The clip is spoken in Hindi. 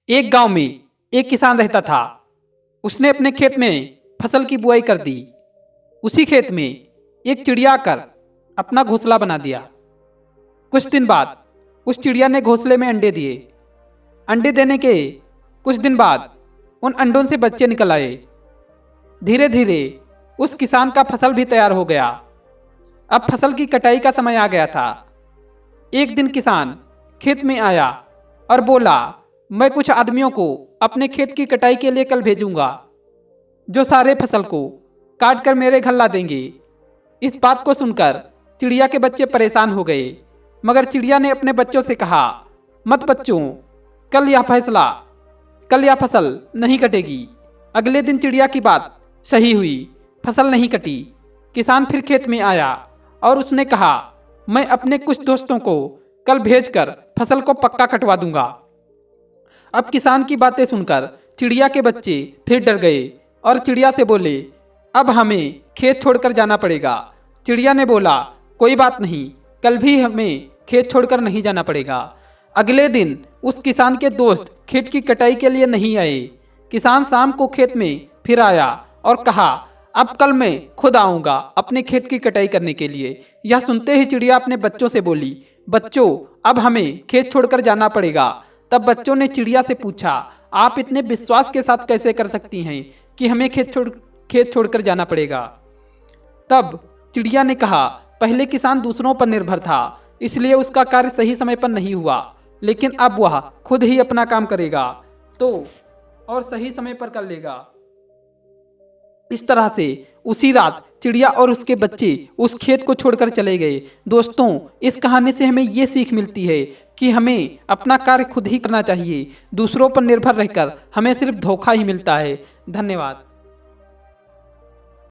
एक गांव में एक किसान रहता था। उसने अपने खेत में फसल की बुआई कर दी। उसी खेत में एक चिड़िया आकर अपना घोंसला बना दिया। कुछ दिन बाद उस चिड़िया ने घोंसले में अंडे दिए। अंडे देने के कुछ दिन बाद उन अंडों से बच्चे निकल आए। धीरे धीरे उस किसान का फसल भी तैयार हो गया। अब फसल की कटाई का समय आ गया था। एक दिन किसान खेत में आया और बोला, मैं कुछ आदमियों को अपने खेत की कटाई के लिए कल भेजूंगा, जो सारे फसल को काट कर मेरे घर ला देंगे। इस बात को सुनकर चिड़िया के बच्चे परेशान हो गए, मगर चिड़िया ने अपने बच्चों से कहा, मत बच्चों, कल यह फसल नहीं कटेगी। अगले दिन चिड़िया की बात सही हुई, फसल नहीं कटी। किसान फिर खेत में आया और उसने कहा, मैं अपने कुछ दोस्तों को कल भेजकर फसल को पक्का कटवा दूंगा। अब किसान की बातें सुनकर चिड़िया के बच्चे फिर डर गए और चिड़िया से बोले, अब हमें खेत छोड़कर जाना पड़ेगा। चिड़िया ने बोला, कोई बात नहीं, कल भी हमें खेत छोड़कर नहीं जाना पड़ेगा। अगले दिन उस किसान के दोस्त खेत की कटाई के लिए नहीं आए। किसान शाम को खेत में फिर आया और कहा, अब कल मैं खुद आऊँगा अपने खेत की कटाई करने के लिए। यह सुनते ही चिड़िया अपने बच्चों से बोली, बच्चों, अब हमें खेत छोड़कर जाना पड़ेगा। तब बच्चों ने चिड़िया से पूछा, आप इतने विश्वास के साथ कैसे कर सकती हैं कि हमें खेत छोड़कर जाना पड़ेगा? तब चिड़िया ने कहा, पहले किसान दूसरों पर निर्भर था, इसलिए उसका कार्य सही समय पर नहीं हुआ, लेकिन अब वह खुद ही अपना काम करेगा तो और सही समय पर कर लेगा। इस तरह से उसी रात चिड़िया और उसके बच्चे उस खेत को छोड़कर चले गए। दोस्तों, इस कहानी से हमें ये सीख मिलती है कि हमें अपना कार्य खुद ही करना चाहिए। दूसरों पर निर्भर रहकर हमें सिर्फ धोखा ही मिलता है। धन्यवाद।